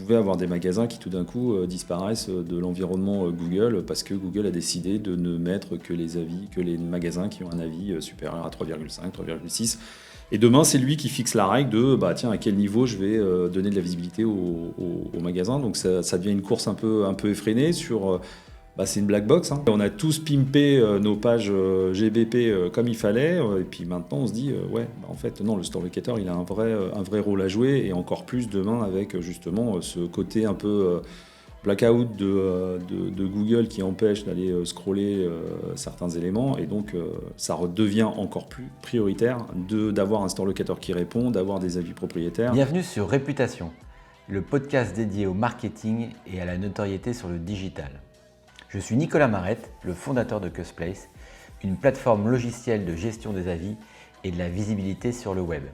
pouvez avoir des magasins qui tout d'un coup disparaissent de l'environnement Google parce que Google a décidé de ne mettre que les magasins qui ont un avis supérieur à 3,5, 3,6. Et demain, c'est lui qui fixe la règle de tiens, à quel niveau je vais donner de la visibilité au magasin. Donc ça devient une course un peu effrénée sur. C'est une black box. Hein. On a tous pimpé nos pages GBP comme il fallait. Et puis maintenant, on se dit, en fait, non, le store locator, il a un vrai rôle à jouer. Et encore plus demain avec justement ce côté un peu blackout de Google qui empêche d'aller scroller certains éléments. Et donc, ça redevient encore plus prioritaire d'avoir un store locator qui répond, d'avoir des avis propriétaires. Bienvenue sur Réputation, le podcast dédié au marketing et à la notoriété sur le digital. Je suis Nicolas Marette, le fondateur de Custplace, une plateforme logicielle de gestion des avis et de la visibilité sur le web.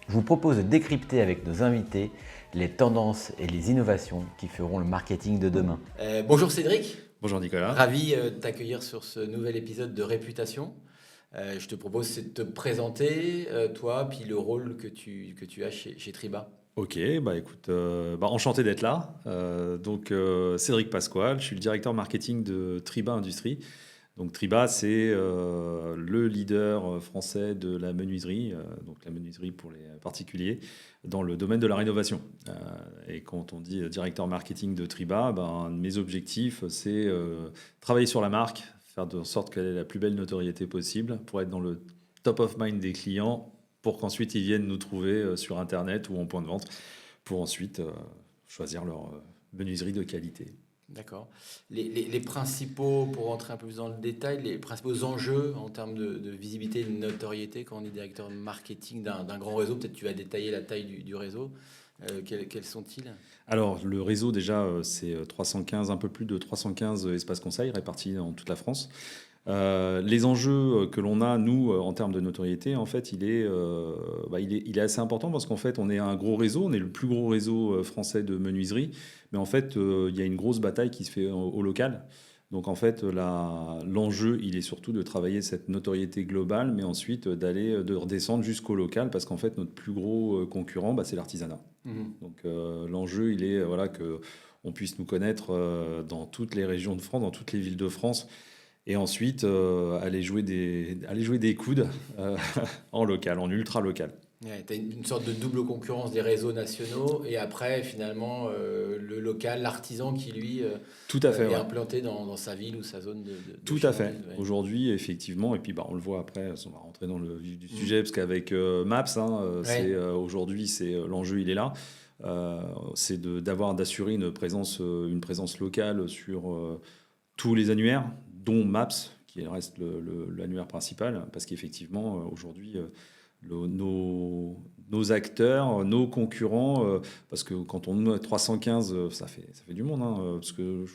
Je vous propose de décrypter avec nos invités les tendances et les innovations qui feront le marketing de demain. Bonjour Cédric. Bonjour Nicolas. Ravi de t'accueillir sur ce nouvel épisode de Réputation. Je te propose de te présenter, toi, puis le rôle que tu as chez Triba. Ok, écoute, enchanté d'être là. Cédric Pasquale, je suis le directeur marketing de Triba Industrie. Donc Triba, c'est le leader français de la menuiserie, donc la menuiserie pour les particuliers, dans le domaine de la rénovation. Et quand on dit directeur marketing de Triba, un de mes objectifs, c'est travailler sur la marque, faire de sorte qu'elle ait la plus belle notoriété possible pour être dans le top of mind des clients, pour qu'ensuite ils viennent nous trouver sur Internet ou en point de vente, pour ensuite choisir leur menuiserie de qualité. D'accord. Les principaux, pour rentrer un peu plus dans le détail, les principaux enjeux en termes de visibilité et de notoriété quand on est directeur marketing d'un grand réseau, peut-être tu vas détailler la taille du réseau, quels sont-ils ? Alors le réseau déjà c'est 315, un peu plus de 315 espaces conseils répartis dans toute la France. Les enjeux que l'on a, nous, en termes de notoriété, en fait, il est assez important parce qu'en fait, on est un gros réseau, on est le plus gros réseau français de menuiserie, mais en fait, il y a une grosse bataille qui se fait au local. Donc, en fait, l'enjeu, il est surtout de travailler cette notoriété globale, mais ensuite de redescendre jusqu'au local parce qu'en fait, notre plus gros concurrent, c'est l'artisanat. Donc, l'enjeu, il est que on puisse nous connaître dans toutes les régions de France, dans toutes les villes de France. Et ensuite, aller jouer des coudes en local, en ultra local. Ouais, tu as une sorte de double concurrence des réseaux nationaux et après, finalement, le local, l'artisan qui, lui, Tout à fait, est implanté dans sa ville ou sa zone de Tout à fait. ouais. Aujourd'hui, effectivement, et puis on le voit après, on va rentrer dans le vif du sujet, parce qu'avec Maps, aujourd'hui, l'enjeu, il est là. C'est d'assurer une présence locale sur tous les annuaires, dont Maps, qui reste l'annuaire principal, parce qu'effectivement, aujourd'hui, nos acteurs, nos concurrents, parce que quand on met 315, ça fait du monde, parce que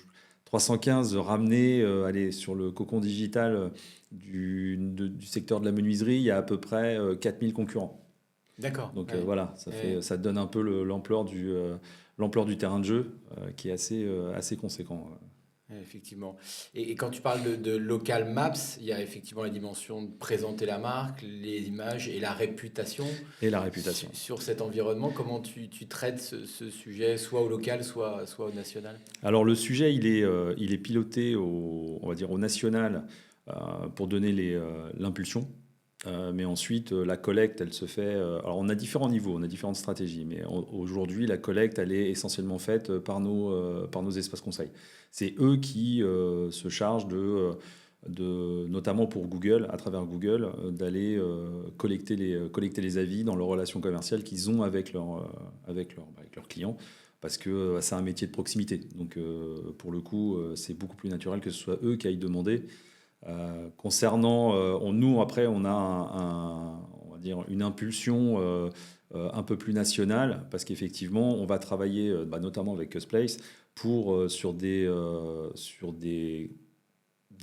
315 ramenés sur le cocon digital du secteur de la menuiserie, il y a à peu près 4000 concurrents. D'accord. Donc ça donne un peu l'ampleur du terrain de jeu qui est assez conséquent. Effectivement. Et quand tu parles de local maps, il y a effectivement la dimension de présenter la marque, les images et la réputation. Et la réputation. Sur cet environnement, comment tu traites ce sujet, soit au local, soit au national ? Alors le sujet, il est piloté on va dire au national pour donner l'impulsion. Mais ensuite, la collecte, elle se fait... alors, on a différents niveaux, on a différentes stratégies. Mais aujourd'hui, la collecte, elle est essentiellement faite par nos espaces conseils. C'est eux qui se chargent notamment pour Google, à travers Google, d'aller collecter les avis dans leurs relations commerciales qu'ils ont avec leurs clients. Parce que c'est un métier de proximité. Donc, pour le coup, c'est beaucoup plus naturel que ce soit eux qui aillent demander. Concernant nous, après, on a on va dire une impulsion un peu plus nationale parce qu'effectivement, on va travailler notamment avec Custplace sur des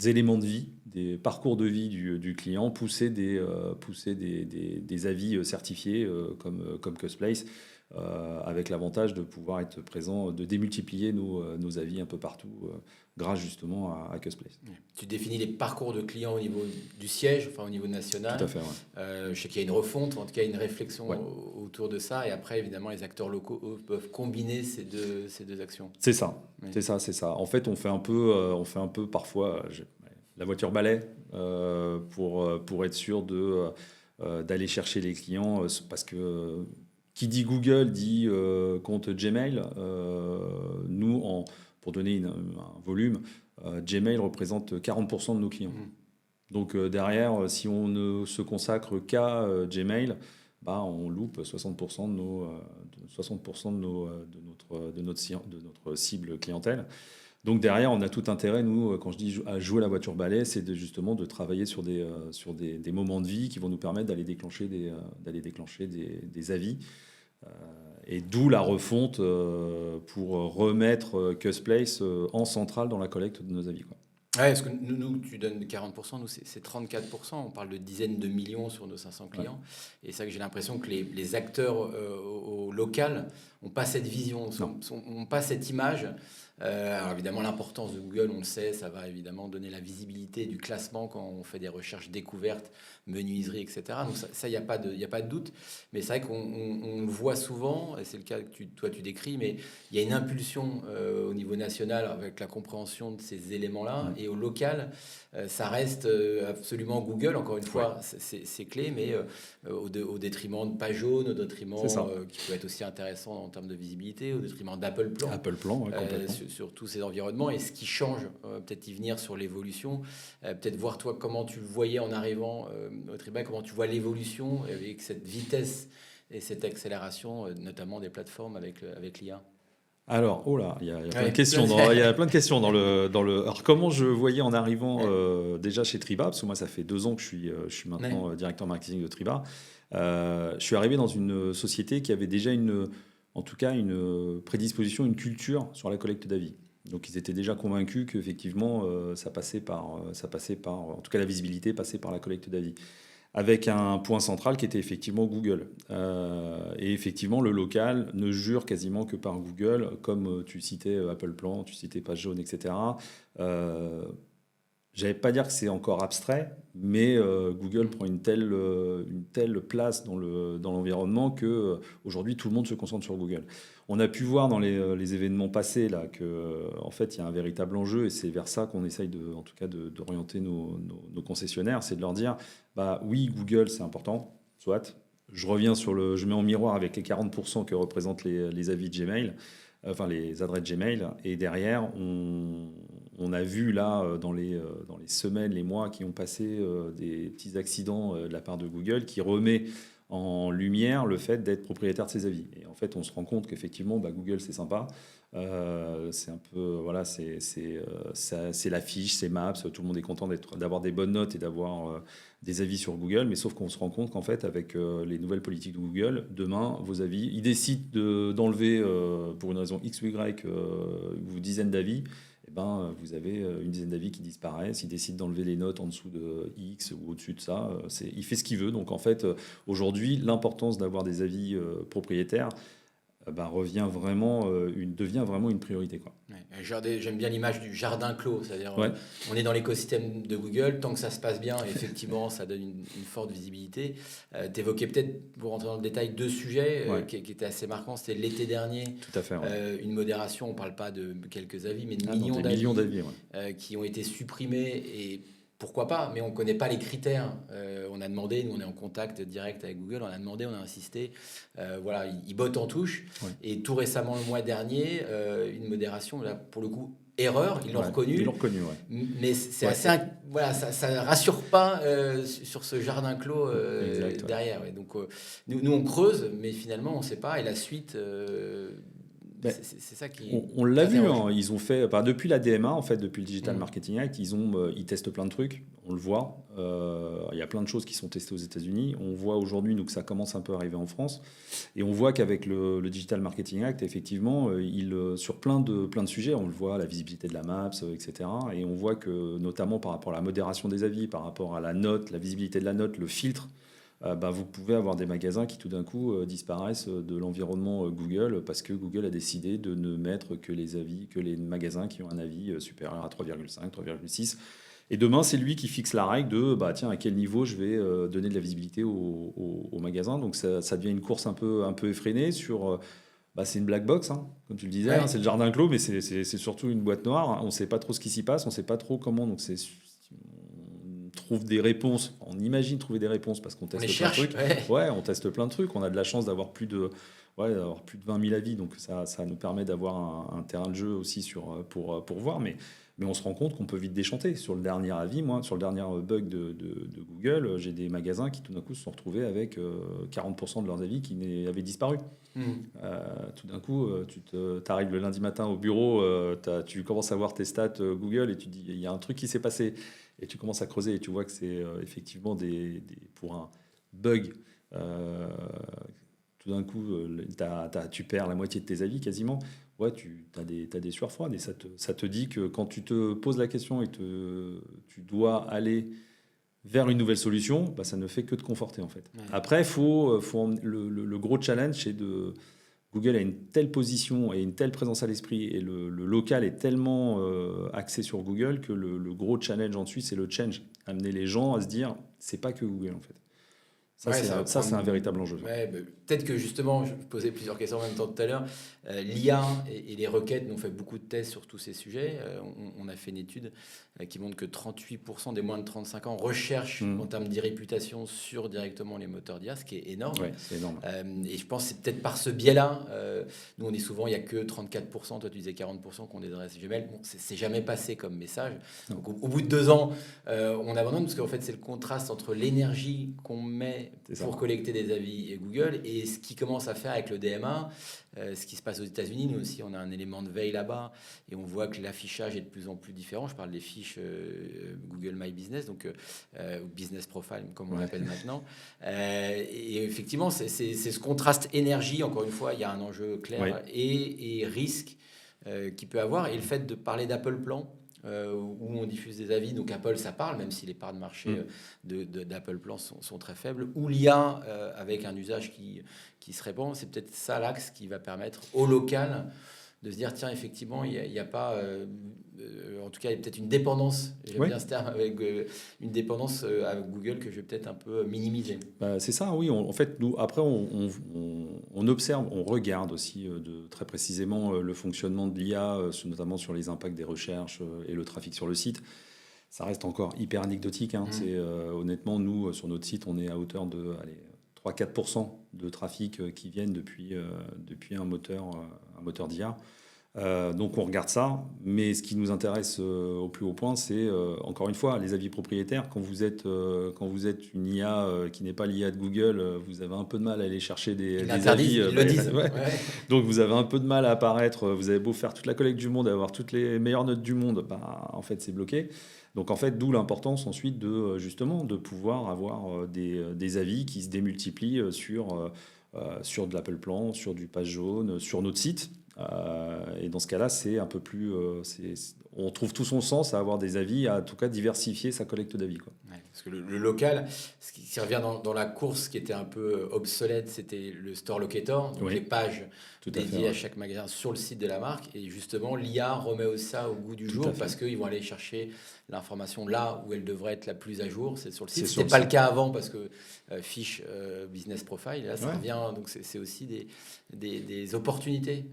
éléments de vie, des parcours de vie du client, pousser des avis certifiés comme Custplace avec l'avantage de pouvoir être présent, de démultiplier nos avis un peu partout, grâce justement à Cusplace. Tu définis les parcours de clients au niveau du siège, enfin au niveau national. Tout à fait, ouais. Je sais qu'il y a une refonte, en tout cas une réflexion Ouais. autour de ça. Et après, évidemment, les acteurs locaux, eux, peuvent combiner ces deux actions. C'est ça, Oui. c'est ça. En fait, on fait un peu parfois la voiture balai pour être sûr d'aller chercher les clients, parce que qui dit Google dit compte Gmail. Nous, pour donner un volume, Gmail représente 40% de nos clients. Donc derrière, si on ne se consacre qu'à Gmail, on loupe 60% de notre cible clientèle. Donc derrière, on a tout intérêt, nous, quand je dis à jouer la voiture balai, c'est justement de travailler sur des moments de vie qui vont nous permettre d'aller déclencher des avis. Et d'où la refonte pour remettre Cusplace en centrale dans la collecte de nos avis, quoi. Ouais, parce que nous, tu donnes 40%, nous, c'est 34%. On parle de dizaines de millions sur nos 500 clients. Ouais. Et c'est ça que j'ai l'impression que les acteurs au local n'ont pas cette vision, n'ont pas cette image. Alors évidemment, l'importance de Google, on le sait, ça va évidemment donner la visibilité du classement quand on fait des recherches découvertes, menuiserie, etc. Donc ça, il n'y a pas de doute. Mais c'est vrai qu'on le voit souvent, et c'est le cas que toi tu décris, mais il y a une impulsion au niveau national avec la compréhension de ces éléments-là. Et au local, ça reste absolument Google, encore une fois, c'est clé, mais au détriment de Page Jaune, au détriment qui peut être aussi intéressant en termes de visibilité, au détriment d'Apple Plan. Apple Plan, complètement. Sur tous ces environnements. Et ce qui change, peut-être y venir sur l'évolution, peut-être voir toi comment tu le voyais en arrivant au Triba, comment tu vois l'évolution avec cette vitesse et cette accélération, notamment des plateformes avec l'IA. Alors, il y a plein de questions. Il y a plein de questions dans le. Alors, comment je voyais en arrivant déjà chez Triba, parce que moi, ça fait 2 ans que je suis maintenant directeur marketing de Triba. Je suis arrivé dans une société qui avait déjà en tout cas une prédisposition, une culture sur la collecte d'avis. Donc ils étaient déjà convaincus qu'effectivement ça passait par, en tout cas la visibilité passait par la collecte d'avis, avec un point central qui était effectivement Google. Et effectivement le local ne jure quasiment que par Google, comme tu citais Apple Plan, tu citais Page Jaune, etc. J'allais pas dire que c'est encore abstrait, mais Google prend une telle place dans l'environnement que aujourd'hui tout le monde se concentre sur Google. On a pu voir dans les événements passés là que en fait il y a un véritable enjeu, et c'est vers ça qu'on essaye d'orienter nos concessionnaires, c'est de leur dire oui, Google c'est important, soit. Je mets en miroir avec les 40% que représentent les avis de Gmail. Enfin les adresses Gmail, et derrière on a vu là dans les semaines, les mois qui ont passé des petits accidents de la part de Google qui remet en lumière le fait d'être propriétaire de ses avis. Et en fait on se rend compte qu'effectivement Google c'est sympa, c'est un peu c'est l'affiche, c'est Maps, tout le monde est content d'avoir des bonnes notes et d'avoir des avis sur Google, mais sauf qu'on se rend compte qu'en fait avec les nouvelles politiques de Google, demain vos avis, ils décident d'enlever pour une raison X ou Y une dizaine d'avis, et vous avez une dizaine d'avis qui disparaissent. Il décide d'enlever les notes en dessous de X ou au-dessus de ça, il fait ce qu'il veut. Donc en fait aujourd'hui l'importance d'avoir des avis propriétaires devient vraiment une priorité, quoi. J'aime bien l'image du jardin clos, c'est-à-dire on est dans l'écosystème de Google, tant que ça se passe bien, effectivement ça donne une forte visibilité. Tu évoquais peut-être, pour rentrer dans le détail, 2 sujets qui étaient assez marquants. C'était l'été dernier, tout à fait, une modération, on ne parle pas de quelques avis, mais de millions d'avis qui ont été supprimés, et pourquoi pas, mais on ne connaît pas les critères. On a demandé, nous on est en contact direct avec Google, on a insisté, ils bottent en touche. Et tout récemment, le mois dernier, une modération, là pour le coup, erreur, ils l'ont reconnu. Ils l'ont reconnu, mais c'est assez, ça ne rassure pas sur ce jardin clos derrière. Donc nous on creuse, mais finalement on ne sait pas, et la suite... c'est ça qui. On l'a vu, ils ont fait depuis la DMA, en fait, depuis le Digital Marketing Act, ils testent plein de trucs. On le voit. Il y a plein de choses qui sont testées aux États-Unis. On voit aujourd'hui que ça commence un peu à arriver en France, et on voit qu'avec le Digital Marketing Act, effectivement, sur plein de sujets, on le voit, la visibilité de la Maps, etc. Et on voit que notamment par rapport à la modération des avis, par rapport à la note, la visibilité de la note, le filtre vous pouvez avoir des magasins qui tout d'un coup disparaissent de l'environnement Google parce que Google a décidé de ne mettre que les magasins qui ont un avis supérieur à 3,5, 3,6. Et demain, c'est lui qui fixe la règle de tiens, à quel niveau je vais donner de la visibilité au magasin. Donc ça devient une course un peu effrénée sur. C'est une black box, hein, comme tu le disais, Ouais. c'est le jardin clos, mais c'est surtout une boîte noire. On ne sait pas trop ce qui s'y passe, on ne sait pas trop comment. Donc on trouve des réponses, on imagine trouver des réponses parce qu'on On teste les plein de cherche. trucs. Ouais. Ouais, on teste plein de trucs. On a de la chance d'avoir plus de 20 000 avis, donc ça nous permet d'avoir un terrain de jeu aussi pour voir. Mais on se rend compte qu'on peut vite déchanter. Sur le dernier avis, moi, sur le dernier bug de Google, j'ai des magasins qui tout d'un coup se sont retrouvés avec 40% de leurs avis qui avaient disparu. Tout d'un coup, tu arrives le lundi matin au bureau, tu commences à voir tes stats Google et tu dis il y a un truc qui s'est passé. Et tu commences à creuser et tu vois que c'est effectivement pour un bug. Tout d'un coup, tu perds la moitié de tes avis quasiment. Ouais, tu as des sueurs froides et ça te dit que quand tu te poses la question et tu dois aller vers une nouvelle solution, ça ne fait que te conforter en fait. Ouais. Après, le gros challenge, c'est Google a une telle position et une telle présence à l'esprit et le local est tellement axé sur Google que le gros challenge ensuite, c'est le change. Amener les gens à se dire, c'est pas que Google en fait. Ça, c'est un véritable enjeu. Ouais, peut-être que justement, je posais plusieurs questions en même temps tout à l'heure. L'IA et les requêtes, nous on fait beaucoup de tests sur tous ces sujets. On a fait une étude qui montre que 38% des moins de 35 ans recherchent en termes d'e-réputation sur directement les moteurs d'IA, ce qui est énorme. Ouais, c'est énorme. Et je pense que c'est peut-être par ce biais-là. Nous on dit souvent, il n'y a que 34%, toi tu disais 40% qui ont des adresses Gmail. Bon, c'est jamais passé comme message. Donc au bout de 2 ans, on abandonne parce qu'en fait c'est le contraste entre l'énergie qu'on met pour collecter des avis et Google et ce qui commence à faire avec le DMA, ce qui se passe aux États-Unis. Nous aussi, on a un élément de veille là-bas et on voit que l'affichage est de plus en plus différent. Je parle des fiches Google My Business, donc Business Profile, comme on l'appelle maintenant. Et effectivement, c'est ce contraste énergie. Encore une fois, il y a un enjeu clair et risque qu'il peut avoir. Et le fait de parler d'Apple Plan, où on diffuse des avis, donc Apple ça parle, même si les parts de marché d'Apple Plan sont très faibles, ou l'IA avec un usage qui se répand, c'est peut-être ça l'axe qui va permettre au local de se dire tiens effectivement il y a pas en tout cas il y a peut-être une dépendance, j'aime bien ce terme, avec une dépendance à Google que je vais peut-être un peu minimiser. C'est ça, oui. En fait, nous, après, on observe, on regarde aussi très précisément le fonctionnement de l'IA, notamment sur les impacts des recherches et le trafic sur le site. Ça reste encore hyper anecdotique. Honnêtement, nous, sur notre site, on est à hauteur de 3-4% de trafic qui viennent depuis un moteur d'IA. Donc on regarde ça, mais ce qui nous intéresse au plus haut point, c'est encore une fois les avis propriétaires. Quand vous êtes une IA qui n'est pas l'IA de Google, vous avez un peu de mal à aller chercher des avis. Ils le disent. Donc vous avez un peu de mal à apparaître. Vous avez beau faire toute la collecte du monde, avoir toutes les meilleures notes du monde, en fait c'est bloqué. Donc en fait, d'où l'importance ensuite de pouvoir avoir des avis qui se démultiplient sur de l'Apple Plan, sur du Page Jaune, sur notre site. Et dans ce cas-là, c'est un peu plus. On trouve tout son sens à avoir des avis, à en tout cas diversifier sa collecte d'avis. Parce que le local, ce qui revient dans la course qui était un peu obsolète, c'était le store locator, donc les pages dédiées à chaque magasin sur le site de la marque. Et justement, l'IA remet ça au goût du jour parce qu'ils vont aller chercher l'information là où elle devrait être la plus à jour, c'est sur le site. Ce n'était pas le cas avant parce que fiche Business Profile, là ça revient. Donc c'est aussi des opportunités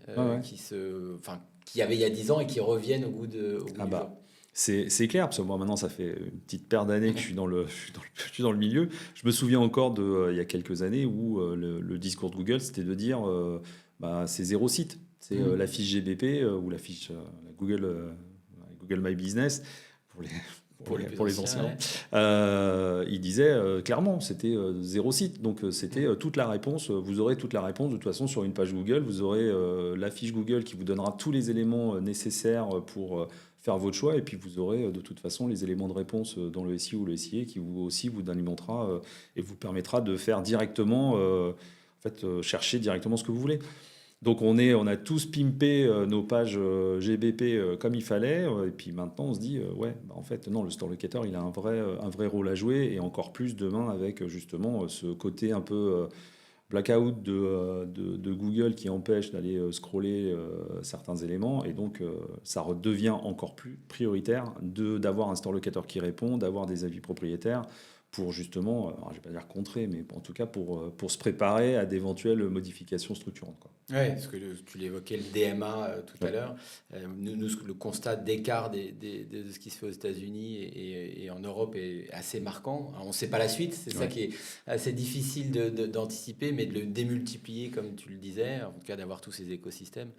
qui avaient il y a 10 ans et qui reviennent au goût du jour. C'est clair, parce que moi maintenant ça fait une petite paire d'années que je suis dans le milieu. Je me souviens encore il y a quelques années où le discours de Google c'était de dire c'est 0 site. C'est la fiche GBP ou la fiche Google My Business pour les anciens. Il disait clairement c'était 0 site. Donc c'était toute la réponse. Vous aurez toute la réponse de toute façon sur une page Google. Vous aurez la fiche Google qui vous donnera tous les éléments nécessaires pour faire votre choix, et puis vous aurez de toute façon les éléments de réponse dans le SEO ou le SIA qui vous alimentera et vous permettra de faire directement, chercher directement ce que vous voulez. Donc on a tous pimpé nos pages GBP comme il fallait, et puis maintenant on se dit en fait non, le store locator il a un vrai rôle à jouer, et encore plus demain avec justement ce côté un peu blackout de Google qui empêche d'aller scroller certains éléments, et donc ça redevient encore plus prioritaire d'avoir un store locator qui répond, d'avoir des avis propriétaires pour justement, alors je ne vais pas dire contrer, mais en tout cas pour se préparer à d'éventuelles modifications structurantes, quoi. Oui, parce que tu l'évoquais, le DMA tout à l'heure. Nous, le constat d'écart de ce qui se fait aux États-Unis et en Europe est assez marquant. Alors, on ne sait pas la suite, c'est ça qui est assez difficile d'anticiper, mais de le démultiplier, comme tu le disais, en tout cas d'avoir tous ces écosystèmes,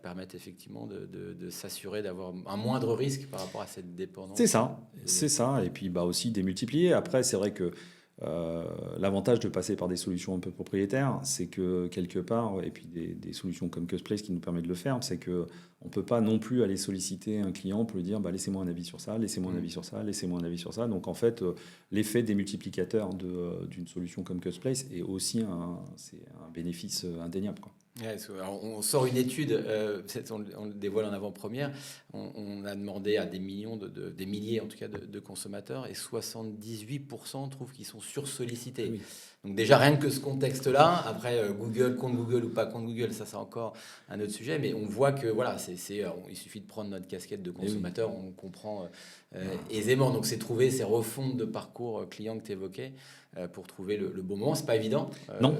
permettent effectivement de s'assurer d'avoir un moindre risque par rapport à cette dépendance. C'est ça. Et puis aussi démultiplier. Après, c'est vrai que l'avantage de passer par des solutions un peu propriétaires, c'est que quelque part, et puis des solutions comme Cusplace qui nous permettent de le faire, c'est qu'on ne peut pas non plus aller solliciter un client pour lui dire laissez-moi un avis sur ça, laissez-moi un avis sur ça, laissez-moi un avis sur ça. Donc en fait, l'effet démultiplicateur d'une solution comme Cusplace est aussi c'est un bénéfice indéniable, quoi. Ouais, alors on sort une étude, on le dévoile en avant-première. On a demandé à des millions, des milliers en tout cas de consommateurs, et 78% trouvent qu'ils sont sursollicités. Oui. Donc déjà rien que ce contexte-là, après Google, contre Google ou pas contre Google, ça c'est encore un autre sujet, mais on voit que voilà, il suffit de prendre notre casquette de consommateur, on comprend aisément. Donc c'est trouver ces refontes de parcours client que tu évoquais pour trouver le bon moment. C'est pas évident. Non.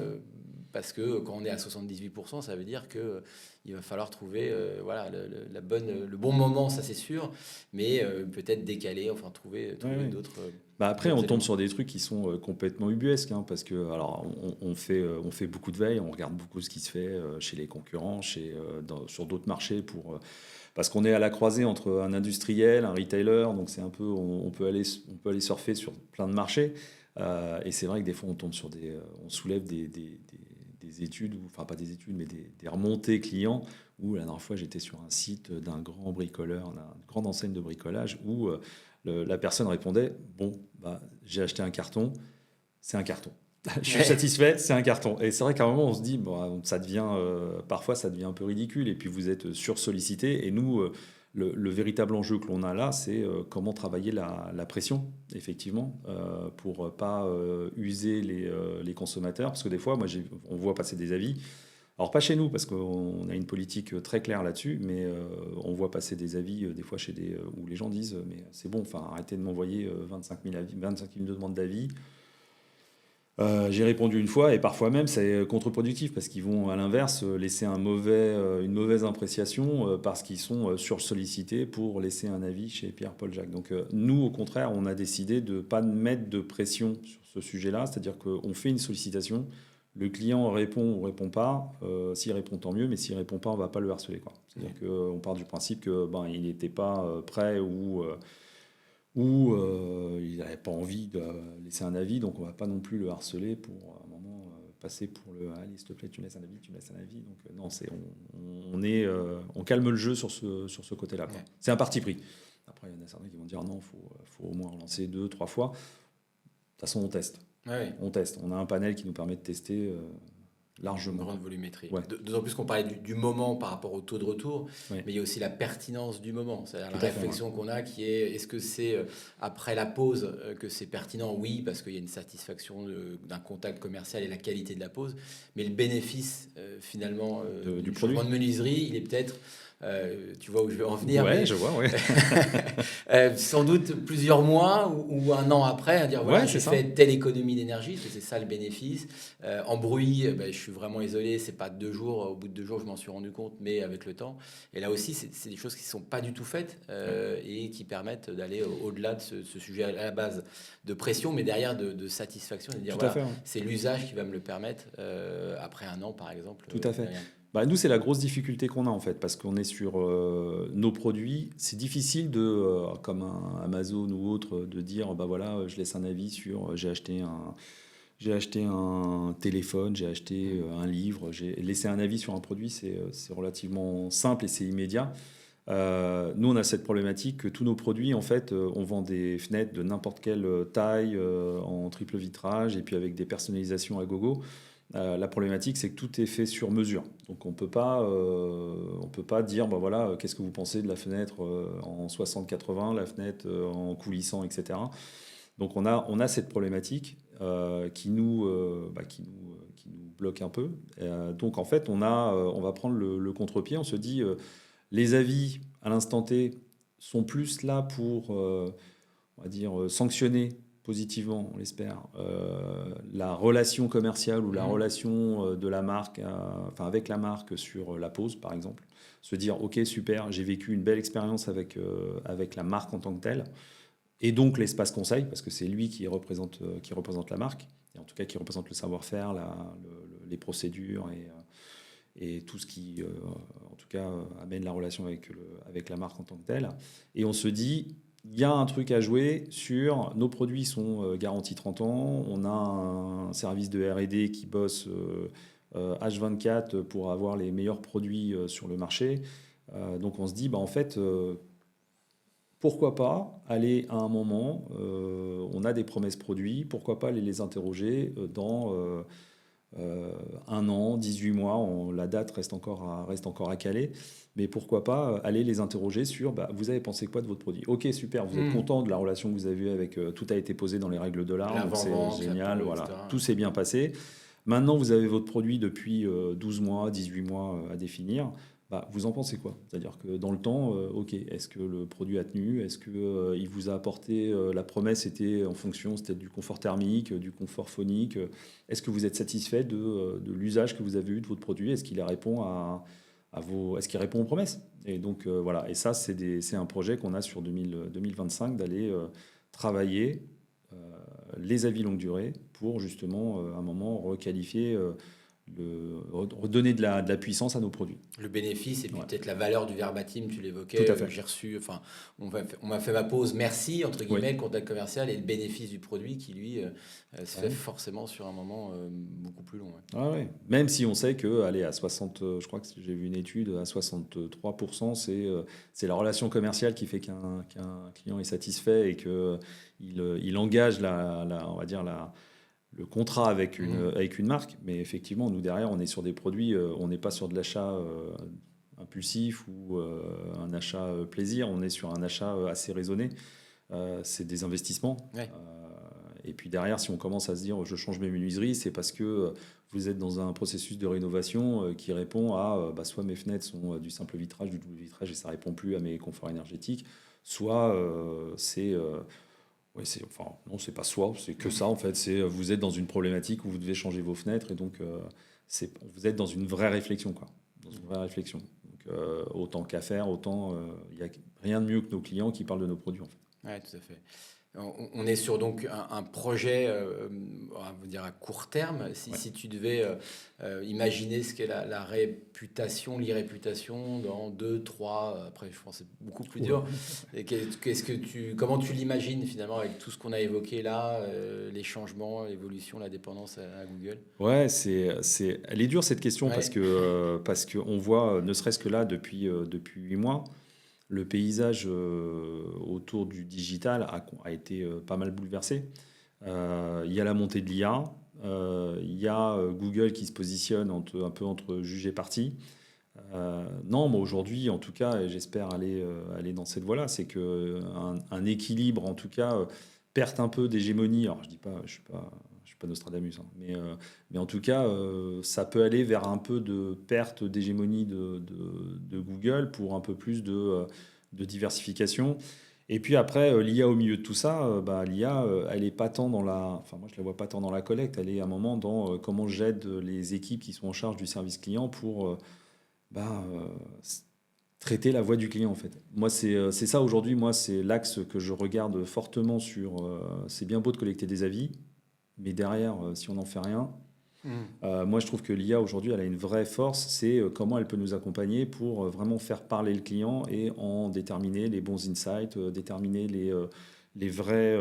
Parce que quand on est à 78%, ça veut dire qu'il va falloir trouver le bon moment, ça c'est sûr, mais peut-être décaler, enfin trouver d'autres... Après, on tombe sur des trucs qui sont complètement ubuesques, hein, parce que alors, on fait beaucoup de veille, on regarde beaucoup ce qui se fait chez les concurrents, sur d'autres marchés, parce qu'on est à la croisée entre un industriel, un retailer, donc c'est un peu, on peut aller surfer sur plein de marchés, et c'est vrai que des fois on tombe sur on soulève des études, enfin pas des études, mais des remontées clients, où la dernière fois j'étais sur un site d'un grand bricoleur, d'une grande enseigne de bricolage, où la personne répondait j'ai acheté un carton, c'est un carton. Je suis satisfait, c'est un carton. Et c'est vrai qu'à un moment on se dit parfois ça devient un peu ridicule, et puis vous êtes sursollicité, et nous le véritable enjeu que l'on a là, c'est comment travailler la pression, effectivement, pour pas user les consommateurs. Parce que des fois, on voit passer des avis. Alors, pas chez nous, parce qu'on a une politique très claire là-dessus, mais on voit passer des avis, des fois, où les gens disent « mais c'est bon, arrêtez de m'envoyer 25 000 demandes d'avis ». J'ai répondu une fois, et parfois même c'est contre-productif, parce qu'ils vont à l'inverse laisser une mauvaise appréciation parce qu'ils sont sursollicités pour laisser un avis chez Pierre-Paul Jacques. Donc nous, au contraire, on a décidé de ne pas mettre de pression sur ce sujet-là, c'est-à-dire qu'on fait une sollicitation, le client répond ou répond pas, s'il répond tant mieux, mais s'il répond pas, on ne va pas le harceler, quoi. C'est-à-dire qu'on part du principe qu'il n'était pas prêt ou il n'avait pas envie de laisser un avis, donc on ne va pas non plus le harceler pour un moment passer pour allez, s'il te plaît, tu me laisses un avis, donc non, on calme le jeu sur ce côté-là, quoi. C'est un parti pris. Après, il y en a certains qui vont dire non, faut au moins relancer 2-3 fois. De toute façon, on teste. On teste. On a un panel qui nous permet de tester largement. Une grande volumétrie. D'autant plus qu'on parlait du moment par rapport au taux de retour, mais il y a aussi la pertinence du moment. C'est-à-dire la réflexion qu'on a qui est, est-ce que c'est après la pause que c'est pertinent? Oui, parce qu'il y a une satisfaction d'un contact commercial et la qualité de la pause, mais le bénéfice finalement du produit de menuiserie, il est peut-être... tu vois où je vais en venir. Ouais, je vois, ouais. Sans doute plusieurs mois ou un an après, à dire voilà, j'ai fait telle économie d'énergie, parce que c'est ça le bénéfice. En bruit, je suis vraiment isolé, c'est pas 2 jours, au bout de 2 jours je m'en suis rendu compte, mais avec le temps. Et là aussi, c'est des choses qui sont pas du tout faites et qui permettent d'aller au-delà de ce sujet à la base de pression, mais derrière de satisfaction, de dire voilà, c'est l'usage qui va me le permettre après un an par exemple. Tout à fait. Nous, c'est la grosse difficulté qu'on a en fait, parce qu'on est sur nos produits. C'est difficile comme un Amazon ou autre, de dire je laisse un avis sur j'ai acheté un téléphone, j'ai acheté un livre, j'ai laissé un avis sur un produit. C'est relativement simple et c'est immédiat. Nous, on a cette problématique que tous nos produits, en fait, on vend des fenêtres de n'importe quelle taille, en triple vitrage, et puis avec des personnalisations à gogo. La problématique, c'est que tout est fait sur mesure. Donc on peut pas dire, bah voilà, qu'est-ce que vous pensez de la fenêtre en 60-80, la fenêtre en coulissant, etc. Donc on a cette problématique qui nous bloque un peu. Donc en fait, on va prendre le contre-pied. On se dit, les avis à l'instant T sont plus là pour, on va dire, sanctionner positivement, on l'espère, la relation commerciale ou la relation de la marque, avec la marque sur la pose, par exemple. Se dire, ok, super, j'ai vécu une belle expérience avec la marque en tant que telle, et donc l'espace conseil, parce que c'est lui qui représente la marque, et en tout cas qui représente le savoir-faire, les procédures et tout ce qui, en tout cas, amène la relation avec la marque en tant que telle. Et on se dit, il y a un truc à jouer sur nos produits sont garantis 30 ans, on a un service de R&D qui bosse H24 pour avoir les meilleurs produits sur le marché. Donc on se dit, bah, en fait, pourquoi pas aller à un moment, on a des promesses produits, pourquoi pas aller les interroger dans 1 an, 18 mois, la date reste encore à caler, mais pourquoi pas aller les interroger sur bah, vous avez pensé quoi de votre produit? Ok, super, vous êtes content de la relation que vous avez eue avec, tout a été posé dans les règles de l'art, donc c'est génial, voilà, tout s'est bien passé. Maintenant, vous avez votre produit depuis 12 mois, 18 mois à définir. Bah, vous en pensez quoi? C'est-à-dire que dans le temps, ok, est-ce que le produit a tenu? Est-ce que il vous a apporté la promesse était en fonction, c'était du confort thermique, du confort phonique? Est-ce que vous êtes satisfait de l'usage que vous avez eu de votre produit? Est-ce qu'il répond est-ce qu'il répond aux promesses? Et donc voilà. Et ça, c'est un projet qu'on a sur 2025 d'aller travailler les avis longue durée pour justement à un moment requalifier. Redonner de la puissance à nos produits. Le bénéfice et puis Ouais. peut-être la valeur du verbatim, tu l'évoquais, Tout à fait. j'ai reçu, enfin, on m'a fait ma pause, merci, entre guillemets, Oui. le contact commercial et le bénéfice du produit qui, lui, se fait forcément sur un moment beaucoup plus long. Ouais. Ah ouais. Même si on sait que, allez, à 60, je crois que j'ai vu une étude, à 63%, c'est la relation commerciale qui fait qu'un client est satisfait et qu'il engage on va dire le contrat avec une marque. Mais effectivement, nous, derrière, on est sur des produits, on n'est pas sur de l'achat impulsif ou un achat plaisir, on est sur un achat assez raisonné. C'est des investissements. Ouais. Et puis derrière, si on commence à se dire je change mes menuiseries, c'est parce que vous êtes dans un processus de rénovation qui répond à soit mes fenêtres sont du simple vitrage, du double vitrage et ça répond plus à mes conforts énergétiques, soit non, c'est pas soit, c'est que ça en fait. C'est vous êtes dans une problématique où vous devez changer vos fenêtres et donc vous êtes dans une vraie réflexion, quoi. Dans une vraie réflexion. Donc autant qu'à faire, autant il n'y a rien de mieux que nos clients qui parlent de nos produits en fait. Ouais, tout à fait. On est sur donc un projet, on va dire à court terme. Si tu devais imaginer ce qu'est la réputation, l'irréputation dans 2, 3, après je pense que c'est beaucoup plus dur. Et comment tu l'imagines finalement avec tout ce qu'on a évoqué là, les changements, l'évolution, la dépendance à Google? Ouais, elle est dure cette question parce que on voit, ne serait-ce que là depuis 8 mois. Le paysage autour du digital a été pas mal bouleversé. Il y a la montée de l'IA, il y a Google qui se positionne un peu entre juge et parti. Non, moi aujourd'hui, en tout cas, et j'espère aller dans cette voie-là, c'est qu'un équilibre, en tout cas, perte un peu d'hégémonie. Alors je dis pas, je suis pas Nostradamus, hein, mais en tout cas, ça peut aller vers un peu de perte d'hégémonie de Google pour un peu plus de diversification. Et puis après, l'IA au milieu de tout ça, l'IA, elle est pas tant enfin moi je la vois pas tant dans la collecte, elle est à un moment dans comment j'aide les équipes qui sont en charge du service client pour traiter la voix du client en fait. Moi c'est ça aujourd'hui, moi c'est l'axe que je regarde fortement sur. C'est bien beau de collecter des avis, mais derrière, si on n'en fait rien, moi je trouve que l'IA aujourd'hui, elle a une vraie force, c'est comment elle peut nous accompagner pour vraiment faire parler le client et en déterminer les bons insights, déterminer les vrais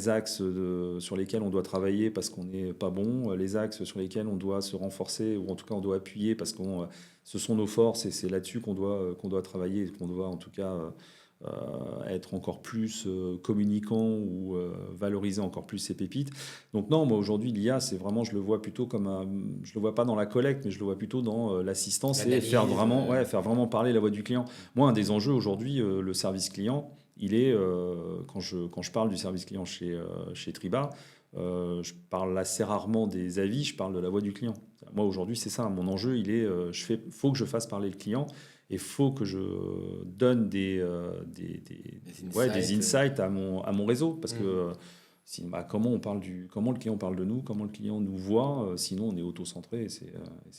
axes sur lesquels on doit travailler parce qu'on n'est pas bon, les axes sur lesquels on doit se renforcer ou en tout cas on doit appuyer parce que ce sont nos forces et c'est là-dessus qu'on doit travailler et qu'on doit en tout cas être encore plus communicant ou valoriser encore plus ses pépites. Donc non, moi aujourd'hui l'IA, c'est vraiment, je le vois plutôt comme je le vois pas dans la collecte, mais je le vois plutôt dans l'assistance et faire vraiment parler la voix du client. Moi, un des enjeux aujourd'hui, le service client, il est quand je parle du service client chez Triba, je parle assez rarement des avis, je parle de la voix du client. Moi aujourd'hui, c'est ça, mon enjeu, il est, faut que je fasse parler le client. Et il faut que je donne des insights à mon réseau. Parce que comment le client parle de nous, comment le client nous voit, sinon on est auto-centré et c'est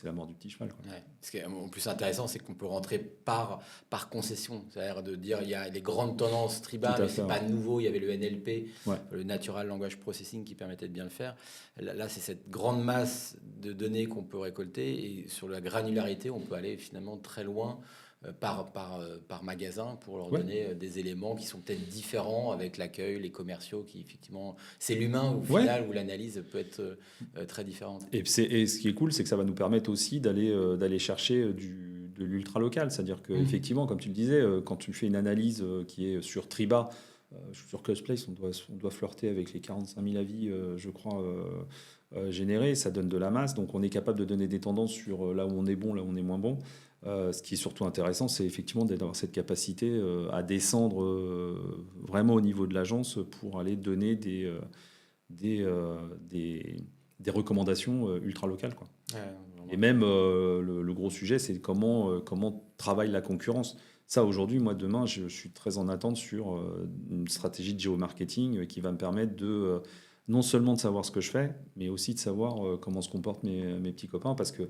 la mort du petit cheval. Quoi. Ouais. Ce qui est le plus intéressant, c'est qu'on peut rentrer par concession. C'est-à-dire de dire il y a les grandes tendances Triba, mais c'est pas nouveau. Il y avait le NLP, le Natural Language Processing, qui permettait de bien le faire. Là, c'est cette grande masse de données qu'on peut récolter. Et sur la granularité, on peut aller finalement très loin par magasin pour leur donner des éléments qui sont peut-être différents avec l'accueil, les commerciaux, qui effectivement, c'est l'humain au final où l'analyse peut être très différente. Et ce qui est cool, c'est que ça va nous permettre aussi d'aller chercher de l'ultra local. C'est-à-dire qu'effectivement, comme tu le disais, quand tu fais une analyse qui est sur Triba, sur Custplace, on doit flirter avec les 45 000 avis, je crois, générés. Ça donne de la masse. Donc on est capable de donner des tendances sur là où on est bon, là où on est moins bon. Ce qui est surtout intéressant, c'est effectivement d'avoir cette capacité à descendre vraiment au niveau de l'agence pour aller donner des recommandations ultra locales. Quoi. Et même le gros sujet, c'est comment travaille la concurrence. Ça, aujourd'hui, moi, demain, je suis très en attente sur une stratégie de géomarketing qui va me permettre de non seulement de savoir ce que je fais, mais aussi de savoir comment se comportent mes petits copains, parce que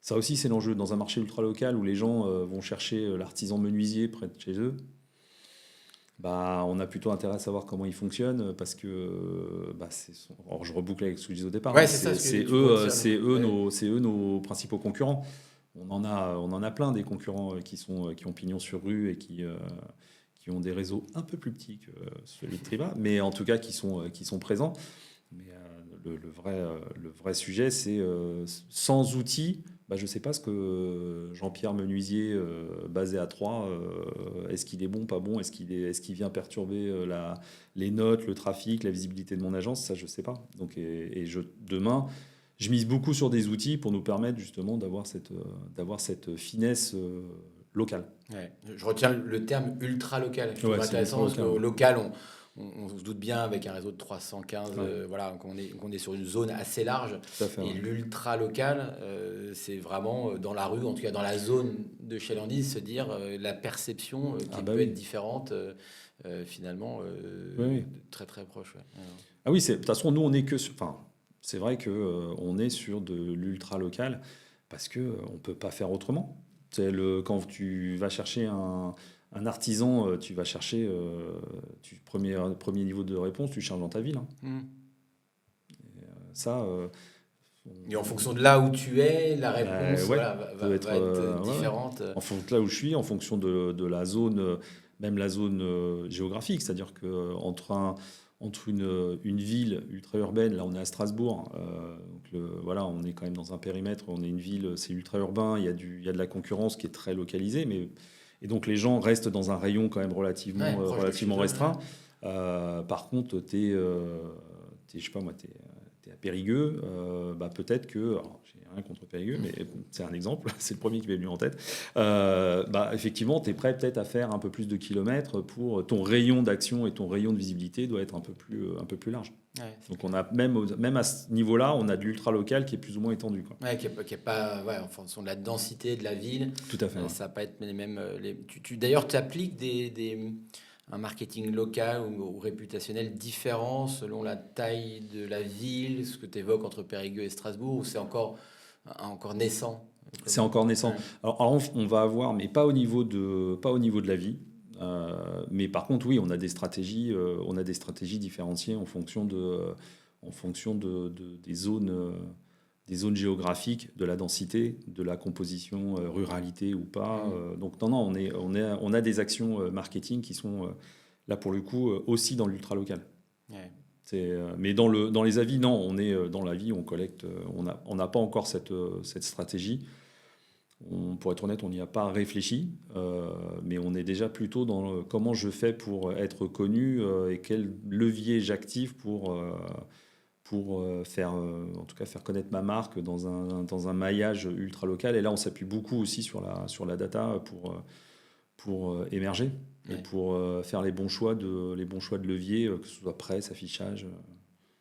ça aussi, c'est l'enjeu. Dans un marché ultra local où les gens vont chercher l'artisan menuisier près de chez eux, on a plutôt intérêt à savoir comment il fonctionne parce que alors je reboucle avec ce que je disais au départ. C'est eux nos principaux concurrents. On en a plein des concurrents qui ont pignon sur rue et qui ont des réseaux un peu plus petits que celui de Triba, mais en tout cas qui sont présents. Mais le vrai sujet, c'est sans outils. Je ne sais pas ce que Jean-Pierre Menuisier, basé à Troyes, est-ce qu'il est bon, pas bon, est-ce qu'il vient perturber les notes, le trafic, la visibilité de mon agence, ça je ne sais pas. Donc, demain, je mise beaucoup sur des outils pour nous permettre justement d'avoir cette finesse locale. Ouais. Je retiens le terme ultra local. C'est intéressant parce qu'au local, on se doute bien avec un réseau de 315, qu'on est sur une zone assez large. Et l'ultra local, c'est vraiment dans la rue, en tout cas dans la zone de chalandise, se dire la perception qui peut être différente, finalement, très très proche. Ouais. Ah oui, de toute façon, nous, on est que c'est vrai qu'on est sur de l'ultra local parce qu'on ne peut pas faire autrement. Quand tu vas chercher un artisan, tu vas chercher premier niveau de réponse, tu cherches dans ta ville. Et en fonction de là où tu es, la réponse va être différente. En fonction de là où je suis, en fonction de la zone, même la zone géographique, c'est-à-dire qu'entre une ville ultra-urbaine, là on est à Strasbourg, on est quand même dans un périmètre, on est une ville, c'est ultra-urbain, il y a de la concurrence qui est très localisée, et donc les gens restent dans un rayon quand même relativement restreint. Par contre, t'es à Périgueux, peut-être que, alors, j'ai rien contre Périgueux, mais c'est un exemple, c'est le premier qui m'est venu en tête. Effectivement, tu es prêt peut-être à faire un peu plus de kilomètres pour ton rayon d'action et ton rayon de visibilité doit être un peu plus large. Ouais, donc on a même à ce niveau-là, on a de l'ultra local qui est plus ou moins étendu. Quoi. Ouais, qui est pas en fonction de la densité de la ville. Tout à fait. Ça va pas être les mêmes. D'ailleurs, tu appliques un marketing local ou réputationnel différent selon la taille de la ville, ce que tu évoques entre Périgueux et Strasbourg, ou c'est encore naissant? C'est encore naissant. Ouais. Alors, on va avoir, mais pas au niveau de la vie. Mais par contre, oui, on a des stratégies différenciées en fonction des zones géographiques, de la densité, de la composition, ruralité ou pas. Donc non, on a des actions marketing qui sont là pour le coup aussi dans l'ultra local. Ouais. Mais dans les avis, non, on est dans la vie, on collecte, on n'a pas encore cette stratégie. pour être honnête, on n'y a pas réfléchi, mais on est déjà plutôt dans comment je fais pour être connu et quel levier j'active pour faire, en tout cas faire connaître ma marque dans un maillage ultra local. Et là, on s'appuie beaucoup aussi sur la data pour émerger et pour faire les bons choix de levier, que ce soit presse, affichage.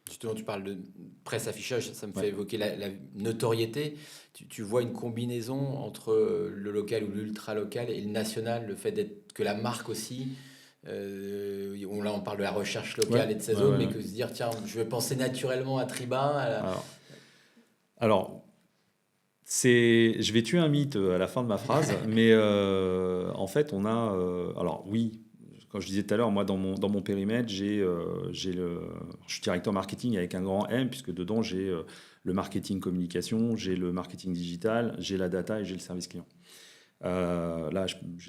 Justement, tu parles de presse affichage, ça me fait évoquer la notoriété. Tu vois une combinaison entre le local ou l'ultra local et le national, le fait que la marque aussi, là on parle de la recherche locale et de sa zone, mais que se dire, tiens, je vais penser naturellement à Triba. Alors, je vais tuer un mythe à la fin de ma phrase, mais en fait, on a... alors oui, quand je disais tout à l'heure, moi, dans mon périmètre, je suis directeur marketing avec un grand M, puisque dedans, j'ai le marketing communication, j'ai le marketing digital, j'ai la data et j'ai le service client. Là,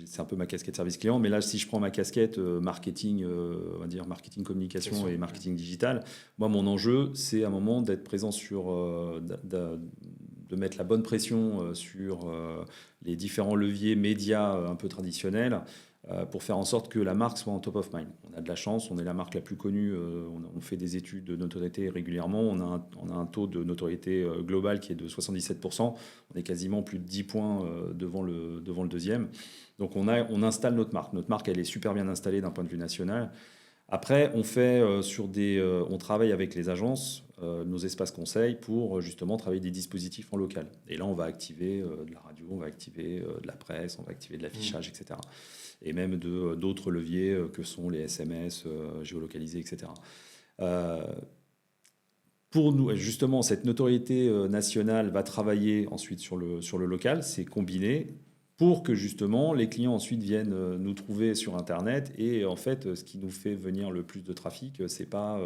c'est un peu ma casquette service client, mais là, si je prends ma casquette marketing, on va dire marketing communication et marketing digital, moi, mon enjeu, c'est à un moment d'être présent de mettre la bonne pression sur les différents leviers médias un peu traditionnels pour faire en sorte que la marque soit en top of mind. On a de la chance, on est la marque la plus connue, on fait des études de notoriété régulièrement, on a un taux de notoriété global qui est de 77%, on est quasiment plus de 10 points devant le deuxième. Donc on installe notre marque. Notre marque, elle est super bien installée d'un point de vue national. Après, on travaille avec les agences, nos espaces conseils, pour justement travailler des dispositifs en local. Et là, on va activer de la radio, on va activer de la presse, on va activer de l'affichage, etc. Et même d'autres leviers que sont les SMS géolocalisés, etc. Pour nous, justement, cette notoriété nationale va travailler ensuite sur le local, c'est combiné pour que justement les clients ensuite viennent nous trouver sur Internet. Et en fait, ce qui nous fait venir le plus de trafic, c'est pas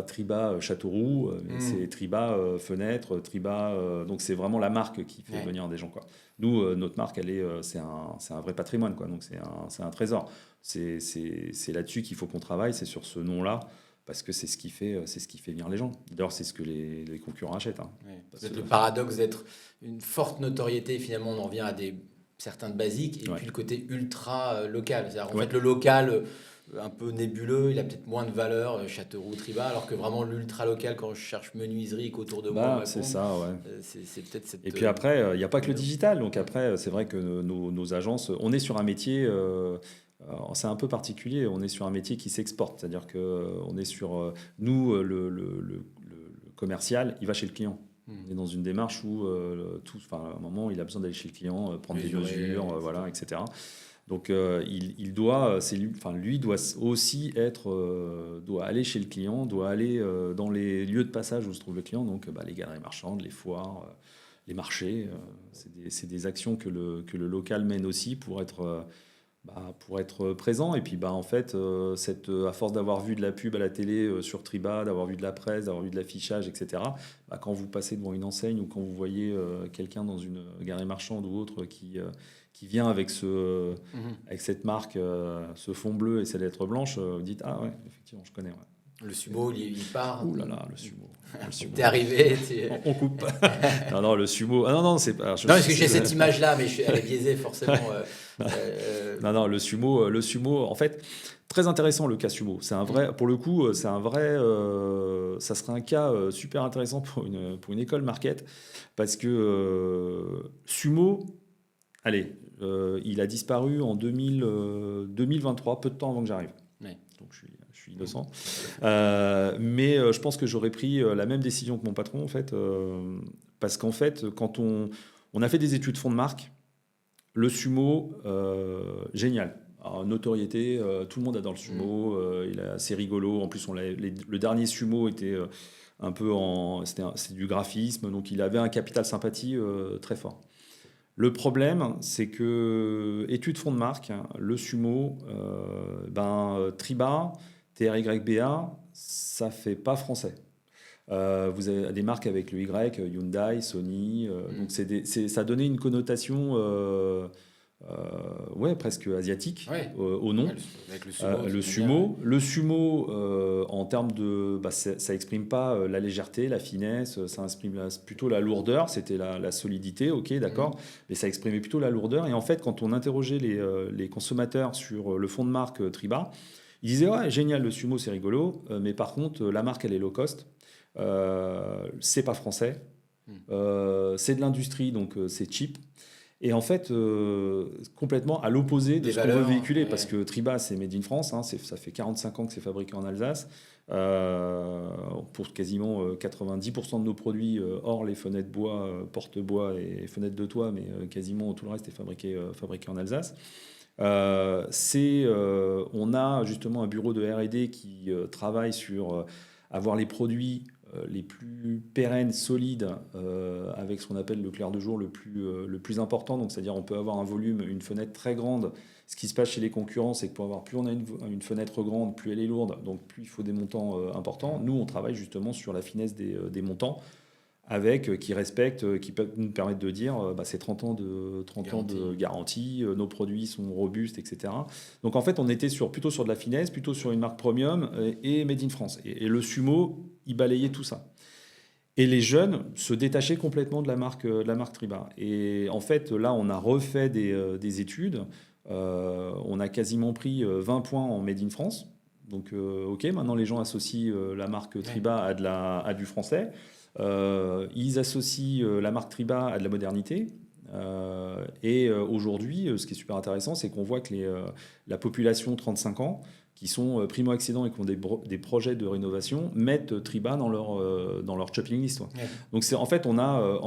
Triba Châteauroux, mais c'est Triba Fenêtre, Triba. Donc c'est vraiment la marque qui fait venir des gens, quoi. Nous, notre marque, c'est un vrai patrimoine, quoi. Donc c'est un trésor. C'est là-dessus qu'il faut qu'on travaille, c'est sur ce nom-là. Parce que c'est ce qui fait venir les gens. D'ailleurs, c'est ce que les concurrents achètent. Hein. Oui. C'est le paradoxe d'être une forte notoriété. Finalement, on en vient à certains basiques. Et puis le côté ultra local. C'est-à-dire, en fait, le local, un peu nébuleux, il a peut-être moins de valeur, Châteauroux, Triba, alors que vraiment l'ultra local, quand je cherche menuiserie qu'autour de moi, c'est ça, ouais. C'est peut-être cette... Et puis après, il n'y a pas que le digital. Donc après, c'est vrai que nos agences, on est sur un métier... c'est un peu particulier, on est sur un métier qui s'exporte, c'est-à-dire que on est sur nous le commercial, il va chez le client. On est dans une démarche où à un moment il a besoin d'aller chez le client, prendre des mesures, voilà, etc. Donc il doit, lui doit aussi doit aller chez le client, doit aller dans les lieux de passage où se trouve le client, donc les galeries marchandes, les foires, les marchés, c'est des actions que le local mène aussi pour être présent. Et puis en fait, à force d'avoir vu de la pub à la télé sur Triba, d'avoir vu de la presse, d'avoir vu de l'affichage, etc., quand vous passez devant une enseigne ou quand vous voyez quelqu'un dans une galerie marchande ou autre qui vient avec cette marque, ce fond bleu et cette lettre blanche, vous dites « Ah ouais, effectivement, je connais. » Le sumo, il part. Ouh là là, le sumo. T'es arrivé. On coupe. Non, le sumo. Ah non, c'est pas. Non, parce que j'ai cette image-là, mais elle est biaisée forcément. Non, le sumo, en fait, très intéressant le cas sumo. C'est un vrai, pour le coup, ça serait un cas super intéressant pour une école market, parce que sumo, allez, il a disparu en 2023, peu de temps avant que j'arrive. Oui. Donc je suis innocent. Mais je pense que j'aurais pris la même décision que mon patron, en fait, parce qu'en fait, quand on a fait des études fonds de marque, le sumo, génial. Alors, notoriété, tout le monde adore le sumo, il est assez rigolo. En plus, le dernier sumo était un peu c'est du graphisme, donc il avait un capital sympathie très fort. Le problème, c'est que études fonds de marque, le sumo, Triba, TRYBA, ça fait pas français. Vous avez des marques avec le Y, Hyundai, Sony, donc ça a donné une connotation presque asiatique Ouais. au nom. Avec le sumo. Le sumo. Le sumo, en termes de... ça exprime pas la légèreté, la finesse, ça exprime plutôt la lourdeur, c'était la solidité, ok, d'accord, mais ça exprimait plutôt la lourdeur. Et en fait, quand on interrogeait les consommateurs sur le fond de marque Triba, ils disaient, ouais, génial, le sumo, c'est rigolo, mais par contre, la marque, elle est low cost, c'est pas français, c'est de l'industrie, donc c'est cheap. Et en fait, complètement à l'opposé de ce qu'on veut véhiculer, parce que Triba, c'est made in France, hein, ça fait 45 ans que c'est fabriqué en Alsace. Pour quasiment 90% de nos produits, hors les fenêtres bois, porte-bois et fenêtres de toit, mais quasiment tout le reste est fabriqué en Alsace. On a justement un bureau de R&D qui travaille sur avoir les produits les plus pérennes, solides, avec ce qu'on appelle le clair de jour le plus important. Donc, c'est-à-dire on peut avoir un volume, une fenêtre très grande. Ce qui se passe chez les concurrents, c'est que plus on a une fenêtre grande, plus elle est lourde, donc plus il faut des montants importants. Nous, on travaille justement sur la finesse des montants, qui respectent, qui peuvent nous permettre de dire c'est 30 ans de garantie, nos produits sont robustes, etc. Donc en fait, on était plutôt sur de la finesse, plutôt sur une marque premium et made in France. Et le sumo, il balayait tout ça. Et les jeunes se détachaient complètement de la marque Triba. Et en fait, là, on a refait des études. On a quasiment pris 20 points en made in France. Donc, ok, maintenant les gens associent la marque Triba à du français. Ils associent la marque Triba à de la modernité. Et aujourd'hui, ce qui est super intéressant, c'est qu'on voit que la population 35 ans, qui sont primo-accédants et qui ont des projets de rénovation, mettent Triba dans leur shopping list. Ouais. Donc en fait, on a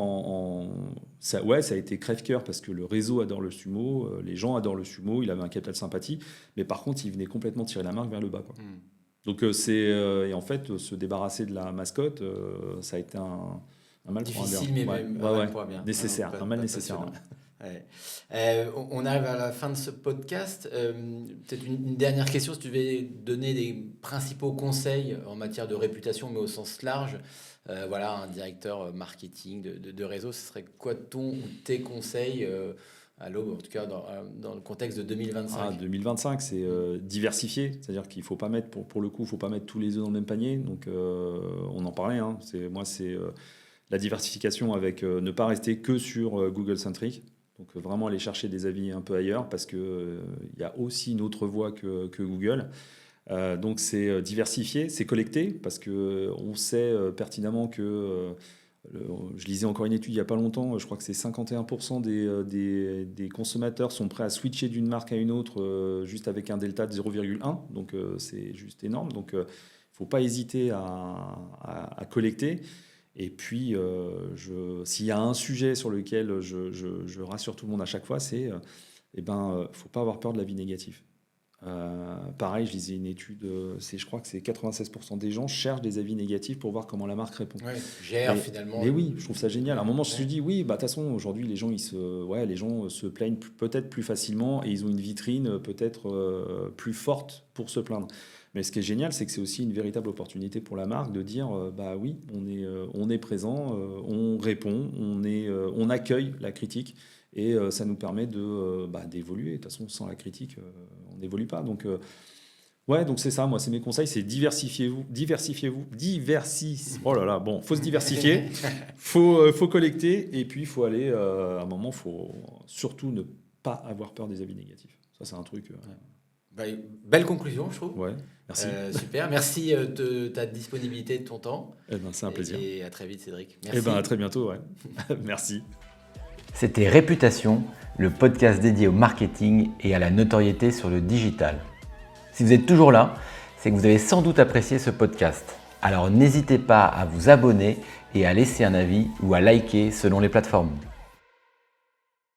ça a été crève-cœur parce que le réseau adore le sumo, les gens adorent le sumo, il avait un capital sympathie, mais par contre, il venait complètement tirer la marque vers le bas, quoi. Donc et en fait, se débarrasser de la mascotte, ça a été un mal difficile, pour un bien. mais mal pour un bien. Nécessaire, un mal nécessaire. Ouais. On arrive à la fin de ce podcast. Peut-être une dernière question, si tu devais donner des principaux conseils en matière de réputation, mais au sens large. Un directeur marketing de réseau, ce serait quoi ton ou tes conseils à l'aube, en tout cas dans le contexte de 2025? 2025, c'est diversifier, c'est-à-dire qu'il ne faut pas mettre, pour le coup, il ne faut pas mettre tous les œufs dans le même panier. Donc, on en parlait, hein. C'est la diversification avec ne pas rester que sur Google-centric. Donc, vraiment aller chercher des avis un peu ailleurs parce qu'il y a aussi une autre voie que Google. Donc, c'est diversifier, c'est collecter parce qu'on sait pertinemment que... je lisais encore une étude il n'y a pas longtemps, je crois que c'est 51% des consommateurs sont prêts à switcher d'une marque à une autre juste avec un delta de 0,1. Donc, c'est juste énorme. Donc, il ne faut pas hésiter à collecter. Et puis, s'il y a un sujet sur lequel je rassure tout le monde à chaque fois, c'est faut pas avoir peur de l'avis négatif. Pareil, je lisais une étude, je crois que c'est 96% des gens cherchent des avis négatifs pour voir comment la marque répond. Ouais, gère finalement. Mais oui, je trouve ça génial. À un moment, je me suis dit, oui, de toute façon, aujourd'hui, les gens se plaignent peut-être plus facilement et ils ont une vitrine peut-être plus forte pour se plaindre. Mais ce qui est génial, c'est que c'est aussi une véritable opportunité pour la marque de dire, oui, on est présent, on répond, on accueille la critique. Et ça nous permet d'évoluer. De toute façon, sans la critique, on n'évolue pas. Donc, donc c'est ça. Moi, c'est mes conseils. C'est diversifiez-vous. Oh là là, bon, faut se diversifier. faut collecter. Et puis, il faut aller... à un moment, il faut surtout ne pas avoir peur des avis négatifs. Ça, c'est un truc... belle conclusion, je trouve. Ouais, merci. Super. Merci de ta disponibilité, de ton temps. C'est un plaisir. Et à très vite, Cédric. Merci. À très bientôt. Ouais. Merci. C'était Réputation, le podcast dédié au marketing et à la notoriété sur le digital. Si vous êtes toujours là, c'est que vous avez sans doute apprécié ce podcast. Alors n'hésitez pas à vous abonner et à laisser un avis ou à liker selon les plateformes.